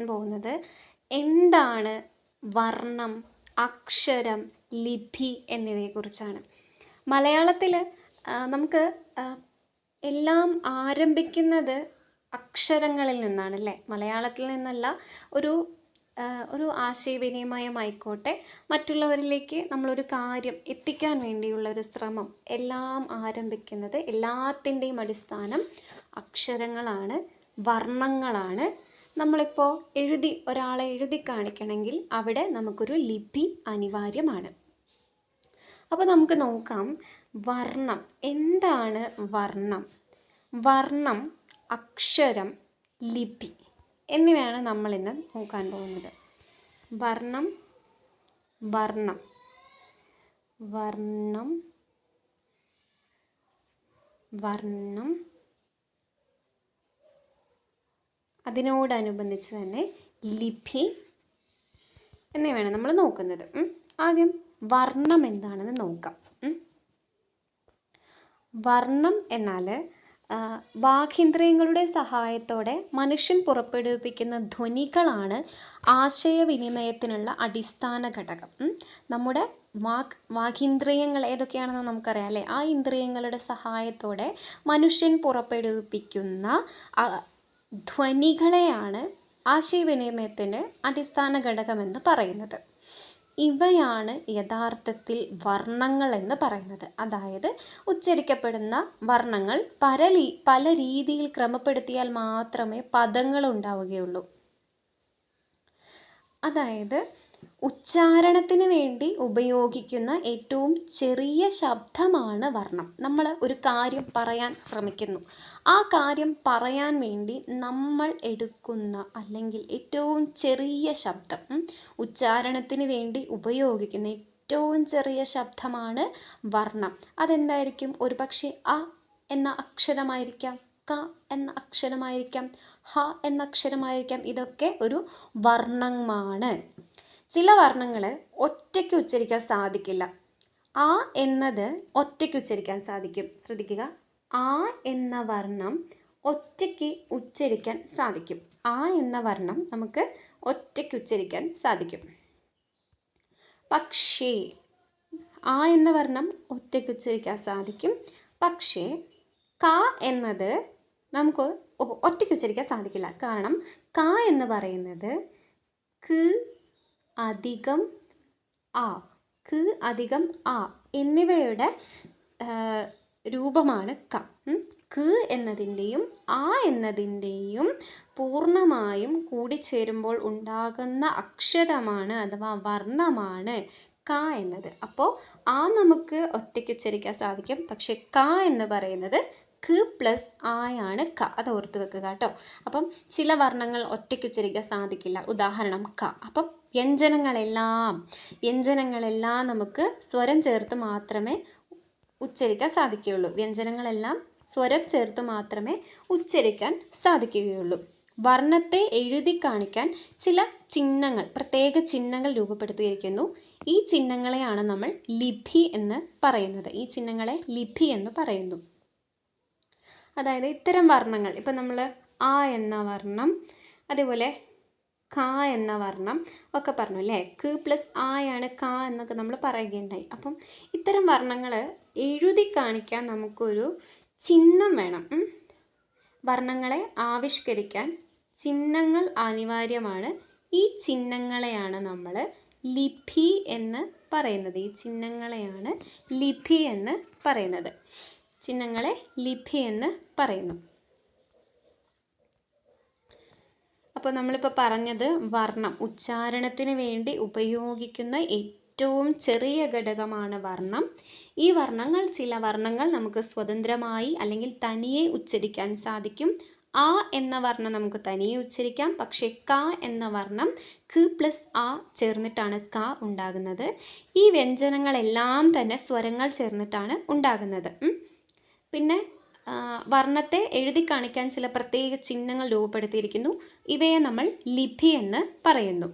പോകുന്നത് എന്താണ് വർണ്ണം, അക്ഷരം, ലിപി എന്നിവയെക്കുറിച്ചാണ്. മലയാളത്തിൽ നമുക്ക് എല്ലാം ആരംഭിക്കുന്നത് അക്ഷരങ്ങളിൽ നിന്നാണ് അല്ലേ? മലയാളത്തിൽ നിന്നല്ല, ഒരു ആശയവിനിമയമായിക്കോട്ടെ, മറ്റുള്ളവരിലേക്ക് നമ്മളൊരു കാര്യം എത്തിക്കാൻ വേണ്ടിയുള്ള ഒരു ശ്രമം, എല്ലാം ആരംഭിക്കുന്നത്, എല്ലാത്തിൻ്റെയും അടിസ്ഥാനം അക്ഷരങ്ങളാണ്, വർണ്ണങ്ങളാണ്. നമ്മളിപ്പോൾ ഒരാളെ എഴുതി കാണിക്കണമെങ്കിൽ അവിടെ നമുക്കൊരു ലിപി അനിവാര്യമാണ്. അപ്പോൾ നമുക്ക് നോക്കാം, വർണ്ണം എന്താണ്? വർണ്ണം, അക്ഷരം, ലിപി എന്നിവയാണ് നമ്മളിന്ന് നോക്കാൻ പോകുന്നത്. വർണ്ണം അതിനോടനുബന്ധിച്ച് തന്നെ ലിപി എന്നിവയാണ് നമ്മൾ നോക്കുന്നത്. ആദ്യം വർണ്ണം എന്താണെന്ന് നോക്കാം. വർണ്ണം എന്നാൽ വാഗീന്ദ്രിയങ്ങളുടെ സഹായത്തോടെ മനുഷ്യൻ പുറപ്പെടുവിപ്പിക്കുന്ന ധ്വനികളാണ് ആശയവിനിമയത്തിനുള്ള അടിസ്ഥാന ഘടകം. നമ്മുടെ വാഗീന്ദ്രിയങ്ങൾ ഏതൊക്കെയാണെന്ന് നമുക്കറിയാം അല്ലേ? ആ ഇന്ദ്രിയങ്ങളുടെ സഹായത്തോടെ മനുഷ്യൻ പുറപ്പെടുവിപ്പിക്കുന്ന ധ്വനികളെയാണ് ആശയവിനിമയത്തിൻ്റെ അടിസ്ഥാന ഘടകമെന്ന് പറയുന്നത്. ഇവയാണ് യഥാർത്ഥത്തിൽ വർണ്ണങ്ങൾ എന്ന് പറയുന്നത്. അതായത് ഉച്ചരിക്കപ്പെടുന്ന വർണ്ണങ്ങൾ പല രീതിയിൽ ക്രമപ്പെടുത്തിയാൽ മാത്രമേ പദങ്ങൾ ഉണ്ടാവുകയുള്ളൂ. അതായത് ഉച്ചാരണത്തിന് വേണ്ടി ഉപയോഗിക്കുന്ന ഏറ്റവും ചെറിയ ശബ്ദമാണ് വർണ്ണം. നമ്മൾ ഒരു കാര്യം പറയാൻ ശ്രമിക്കുന്നു, ആ കാര്യം പറയാൻ വേണ്ടി നമ്മൾ എടുക്കുന്ന അല്ലെങ്കിൽ ഏറ്റവും ചെറിയ ശബ്ദം, ഉച്ചാരണത്തിന് വേണ്ടി ഉപയോഗിക്കുന്ന ഏറ്റവും ചെറിയ ശബ്ദമാണ് വർണ്ണം. അതെന്തായിരിക്കും? ഒരുപക്ഷെ അ എന്ന അക്ഷരമായിരിക്കാം, ക എന്ന അക്ഷരമായിരിക്കാം, ഹ എന്ന അക്ഷരമായിരിക്കാം. ഇതൊക്കെ ഒരു വർണ്ണമാണ്. ചില വർണ്ണങ്ങൾ ഒറ്റയ്ക്ക് ഉച്ചരിക്കാൻ സാധിക്കില്ല. ആ എന്നത് ഒറ്റയ്ക്ക് ഉച്ചരിക്കാൻ സാധിക്കും. ശ്രദ്ധിക്കുക, ആ എന്ന വർണ്ണം ഒറ്റയ്ക്ക് ഉച്ചരിക്കാൻ സാധിക്കും. ആ എന്ന വർണ്ണം നമുക്ക് ഒറ്റയ്ക്ക് ഉച്ചരിക്കാൻ സാധിക്കും. പക്ഷേ ആ എന്ന വർണ്ണം ഒറ്റയ്ക്ക് ഉച്ചരിക്കാൻ സാധിക്കും. പക്ഷേ ക എന്നത് നമുക്ക് ഒറ്റയ്ക്ക് ഉച്ചരിക്കാൻ സാധിക്കില്ല. കാരണം ക എന്ന് പറയുന്നത് ക് അധികം ആ എന്നിവയുടെ രൂപമാണ് ക. ക് എന്നതിൻ്റെയും ആ എന്നതിൻ്റെയും പൂർണ്ണമായും കൂടിച്ചേരുമ്പോൾ ഉണ്ടാകുന്ന അക്ഷരമാണ് അഥവാ വർണ്ണമാണ് ക എന്നത്. അപ്പോൾ ആ നമുക്ക് ഒറ്റയ്ക്ക് ഉച്ചരിക്കാൻ സാധിക്കും. പക്ഷെ ക എന്ന് പറയുന്നത് ഖ് പ്ലസ് ആയാണ് ക. അത് ഓർത്ത് വെക്കുക കേട്ടോ. അപ്പം ചില വർണ്ണങ്ങൾ ഒറ്റയ്ക്ക് ഉച്ചരിക്കാൻ സാധിക്കില്ല. ഉദാഹരണം ക. അപ്പം വ്യഞ്ജനങ്ങളെല്ലാം നമുക്ക് സ്വരം ചേർത്ത് മാത്രമേ ഉച്ചരിക്കാൻ സാധിക്കുകയുള്ളൂ. വ്യഞ്ജനങ്ങളെല്ലാം സ്വരം ചേർത്ത് മാത്രമേ ഉച്ചരിക്കാൻ സാധിക്കുകയുള്ളൂ. വർണ്ണത്തെ എഴുതി കാണിക്കാൻ ചില പ്രത്യേക ചിഹ്നങ്ങൾ രൂപപ്പെടുത്തിയിരിക്കുന്നു. ഈ ചിഹ്നങ്ങളെയാണ് നമ്മൾ ലിപി എന്ന് പറയുന്നത്. ഈ ചിഹ്നങ്ങളെ ലിപി എന്ന് പറയുന്നു. അതായത് ഇത്തരം വർണ്ണങ്ങൾ, ഇപ്പം നമ്മൾ ആ എന്ന വർണ്ണം, അതേപോലെ ക എന്ന വർണ്ണം ഒക്കെ പറഞ്ഞു അല്ലേ? ക്ക് പ്ലസ് ആയാണ് ക എന്നൊക്കെ നമ്മൾ പറയുകയുണ്ടായി. അപ്പം ഇത്തരം വർണ്ണങ്ങൾ എഴുതി കാണിക്കാൻ നമുക്കൊരു ചിഹ്നം വേണം. വർണ്ണങ്ങളെ ആവിഷ്കരിക്കാൻ ചിഹ്നങ്ങൾ അനിവാര്യമാണ്. ഈ ചിഹ്നങ്ങളെയാണ് നമ്മൾ ലിപി എന്ന് പറയുന്നത്. ഈ ചിഹ്നങ്ങളെയാണ് ലിപി എന്ന് പറയുന്നത്. ചിഹ്നങ്ങളെ ലിപി എന്ന് പറയുന്നു. അപ്പോൾ നമ്മളിപ്പോൾ പറഞ്ഞത് വർണ്ണം, ഉച്ചാരണത്തിന് വേണ്ടി ഉപയോഗിക്കുന്ന ഏറ്റവും ചെറിയ ഘടകമാണ് വർണ്ണം. ഈ വർണ്ണങ്ങൾ, ചില വർണ്ണങ്ങൾ നമുക്ക് സ്വതന്ത്രമായി അല്ലെങ്കിൽ തനിയെ ഉച്ചരിക്കാൻ സാധിക്കും. ആ എന്ന വർണ്ണം നമുക്ക് തനിയെ ഉച്ചരിക്കാം. പക്ഷേ ക എന്ന വർണ്ണം ഖ് പ്ലസ് ആ ചേർന്നിട്ടാണ് ക ഉണ്ടാകുന്നത്. ഈ വ്യഞ്ജനങ്ങളെല്ലാം തന്നെ സ്വരങ്ങൾ ചേർന്നിട്ടാണ് ഉണ്ടാകുന്നത്. പിന്നെ വർണ്ണത്തെ എഴുതി കാണിക്കാൻ ചില പ്രത്യേക ചിഹ്നങ്ങൾ രൂപപ്പെടുത്തിയിരിക്കുന്നു. ഇവയെ നമ്മൾ ലിപി എന്ന് പറയുന്നു.